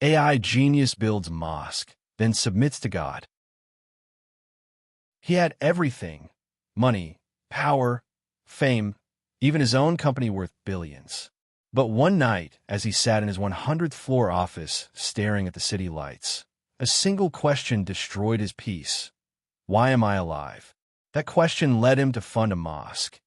AI genius builds mosque, then submits to God. He had everything: money, power, fame, even his own company worth billions. But one night, as he sat in his 100th floor office staring at the city lights, a single question destroyed his peace. Why am I alive? That question led him to fund a mosque.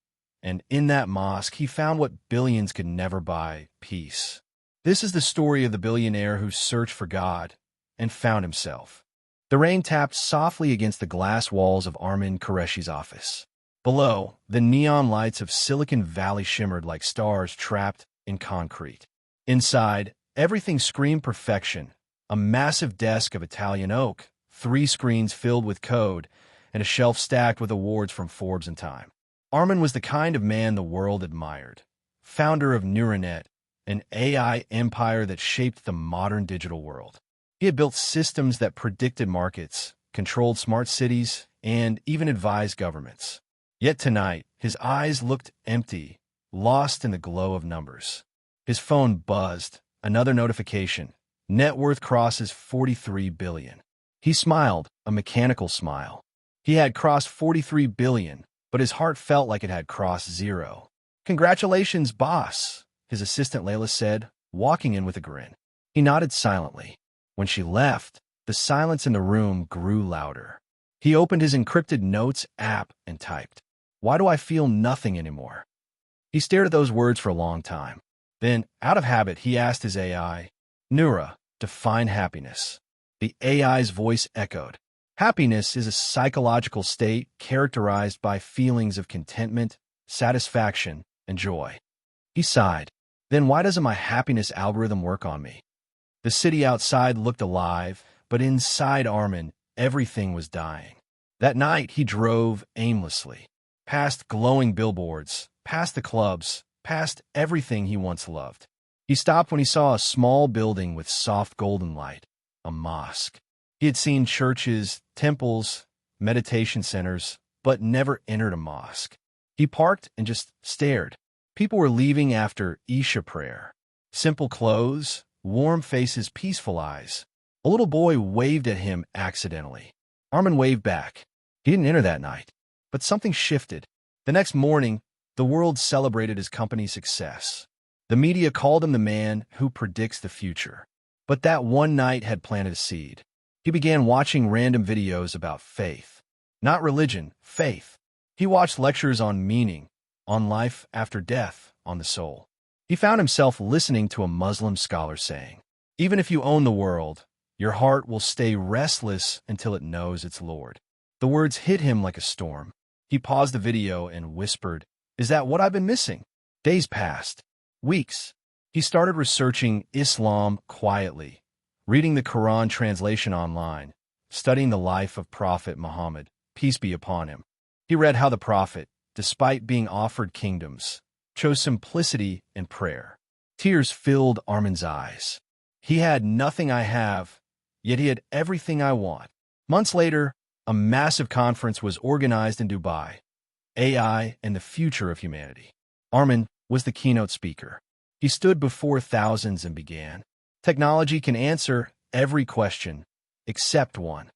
And in that mosque, he found what billions could never buy: peace. This is the story of the billionaire who searched for God and found himself. The rain tapped softly against the glass walls of Armin Qureshi's office. Below, the neon lights of Silicon Valley shimmered like stars trapped in concrete. Inside, everything screamed perfection: a massive desk of Italian oak, 3 screens filled with code, and a shelf stacked with awards from Forbes and Time. Armin was the kind of man the world admired. Founder of Neuronet, an AI empire that shaped the modern digital world. He had built systems that predicted markets, controlled smart cities, and even advised governments. Yet tonight, his eyes looked empty, lost in the glow of numbers. His phone buzzed. Another notification. Net worth crosses 43 billion. He smiled, a mechanical smile. He had crossed 43 billion, but his heart felt like it had crossed 0. "Congratulations, boss," his assistant Layla said, walking in with a grin. He nodded silently. When she left, the silence in the room grew louder. He opened his encrypted notes app and typed, "Why do I feel nothing anymore?" He stared at those words for a long time. Then, out of habit, he asked his AI, "Nura, define happiness." The AI's voice echoed, "Happiness is a psychological state characterized by feelings of contentment, satisfaction, and joy." He sighed. "Then why doesn't my happiness algorithm work on me?" The city outside looked alive, but inside Armin, everything was dying. That night, he drove aimlessly, past glowing billboards, past the clubs, past everything he once loved. He stopped when he saw a small building with soft golden light, a mosque. He had seen churches, temples, meditation centers, but never entered a mosque. He parked and just stared. People were leaving after Isha prayer. Simple clothes, warm faces, peaceful eyes. A little boy waved at him accidentally. Armin waved back. He didn't enter that night. But something shifted. The next morning, the world celebrated his company's success. The media called him the man who predicts the future. But that one night had planted a seed. He began watching random videos about faith. Not religion, faith. He watched lectures on meaning, on life after death, on the soul. He found himself listening to a Muslim scholar saying, "Even if you own the world, your heart will stay restless until it knows its Lord." The words hit him like a storm. He paused the video and whispered, "Is that what I've been missing?" Days passed. Weeks. He started researching Islam quietly, reading the Quran translation online, studying the life of Prophet Muhammad, peace be upon him. He read how the Prophet, despite being offered kingdoms, chose simplicity and prayer. Tears filled Armin's eyes. He had nothing I have, yet he had everything I want. Months later, a massive conference was organized in Dubai, AI and the Future of Humanity. Armin was the keynote speaker. He stood before thousands and began, "Technology can answer every question, except one.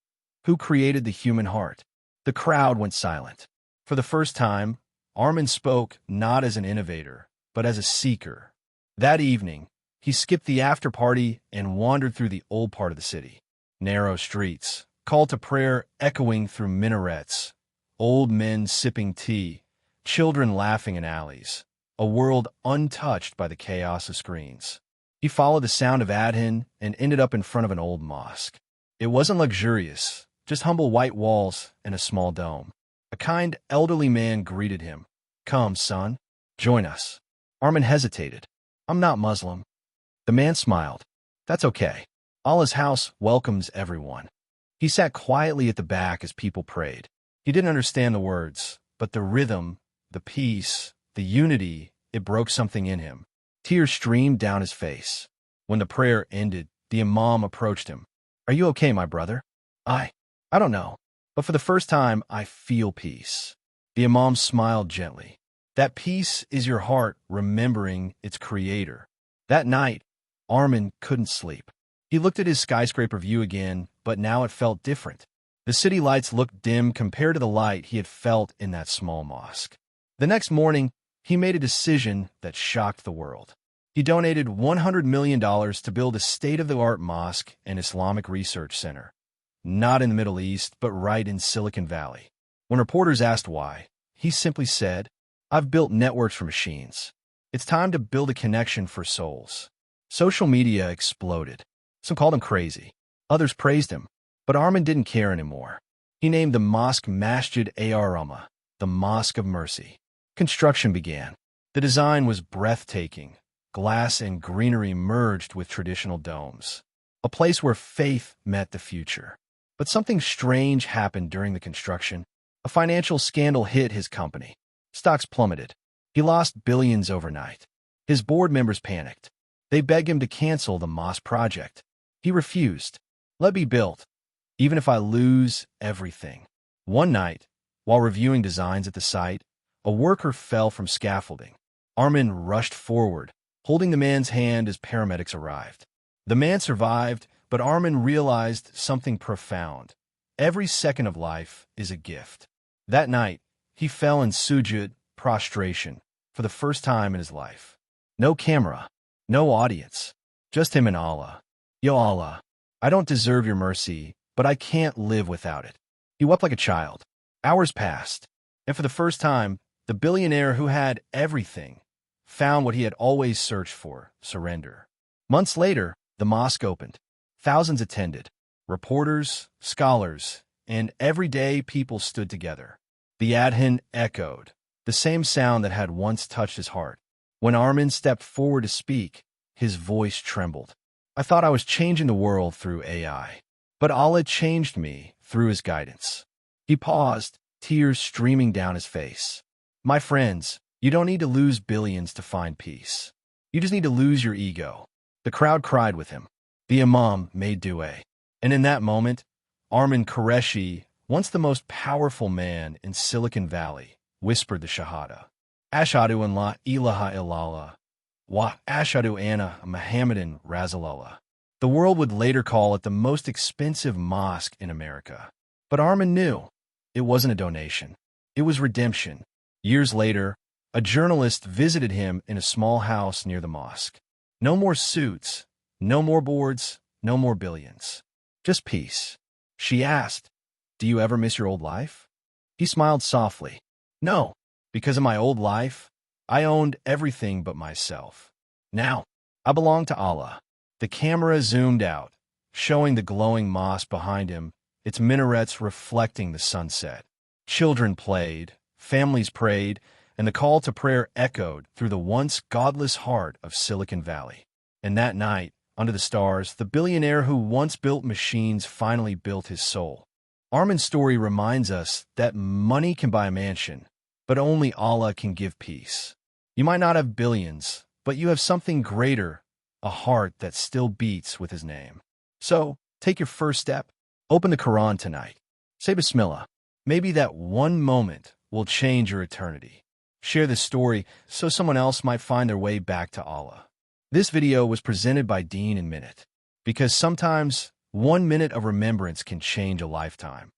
Who created the human heart?" The crowd went silent. For the first time, Armin spoke not as an innovator, but as a seeker. That evening, he skipped the after-party and wandered through the old part of the city. Narrow streets, call to prayer echoing through minarets, old men sipping tea, children laughing in alleys, a world untouched by the chaos of screens. He followed the sound of Adhan and ended up in front of an old mosque. It wasn't luxurious, just humble white walls and a small dome. A kind elderly man greeted him. "Come, son, join us." Armin hesitated. "I'm not Muslim." The man smiled. "That's okay. Allah's house welcomes everyone." He sat quietly at the back as people prayed. He didn't understand the words, but the rhythm, the peace, the unity, it broke something in him. Tears streamed down his face. When the prayer ended, the imam approached him. "Are you okay, my brother?" I don't know, but for the first time, I feel peace." The imam smiled gently. "That peace is your heart remembering its creator." That night, Armin couldn't sleep. He looked at his skyscraper view again, but now it felt different. The city lights looked dim compared to the light he had felt in that small mosque. The next morning, he made a decision that shocked the world. He donated $100 million to build a state-of-the-art mosque and Islamic research center. Not in the Middle East, but right in Silicon Valley. When reporters asked why, he simply said, "I've built networks for machines. It's time to build a connection for souls." Social media exploded. Some called him crazy. Others praised him. But Armin didn't care anymore. He named the mosque Masjid Ar-Rahmah, the Mosque of Mercy. Construction began. The design was breathtaking. Glass and greenery merged with traditional domes. A place where faith met the future. But something strange happened during the construction. A financial scandal hit his company. Stocks plummeted. He lost billions overnight. His board members panicked. They begged him to cancel the mosque project. He refused. "Let me build, even if I lose everything." One night, while reviewing designs at the site, a worker fell from scaffolding. Armin rushed forward, holding the man's hand as paramedics arrived. The man survived, but Armin realized something profound. Every second of life is a gift. That night, he fell in sujud, prostration, for the first time in his life. No camera, no audience, just him and Allah. "Yo Allah, I don't deserve your mercy, but I can't live without it." He wept like a child. Hours passed, and for the first time, the billionaire who had everything found what he had always searched for: surrender. Months later, the mosque opened. Thousands attended. Reporters, scholars, and everyday people stood together. The adhan echoed, the same sound that had once touched his heart. When Armin stepped forward to speak, his voice trembled. "I thought I was changing the world through AI, but Allah changed me through his guidance." He paused, tears streaming down his face. "My friends, you don't need to lose billions to find peace. You just need to lose your ego." The crowd cried with him. The imam made dua. And in that moment, Armin Qureshi, once the most powerful man in Silicon Valley, whispered the Shahada. "Ashhadu an la ilaha illallah, wa ashhadu anna Muhammadan Rasulullah." The world would later call it the most expensive mosque in America. But Armin knew it wasn't a donation. It was redemption. Years later, a journalist visited him in a small house near the mosque. No more suits, no more boards, no more billions. Just peace. She asked, "Do you ever miss your old life?" He smiled softly. "No, because in my old life, I owned everything but myself. Now, I belong to Allah." The camera zoomed out, showing the glowing mosque behind him, its minarets reflecting the sunset. Children played, families prayed, and the call to prayer echoed through the once godless heart of Silicon Valley. And that night, under the stars, the billionaire who once built machines finally built his soul. Armin's story reminds us that money can buy a mansion, but only Allah can give peace. You might not have billions, but you have something greater, a heart that still beats with his name. So, take your first step. Open the Quran tonight. Say Bismillah. Maybe that one moment will change your eternity. Share this story so someone else might find their way back to Allah. This video was presented by Deeninminute, because sometimes 1 minute of remembrance can change a lifetime.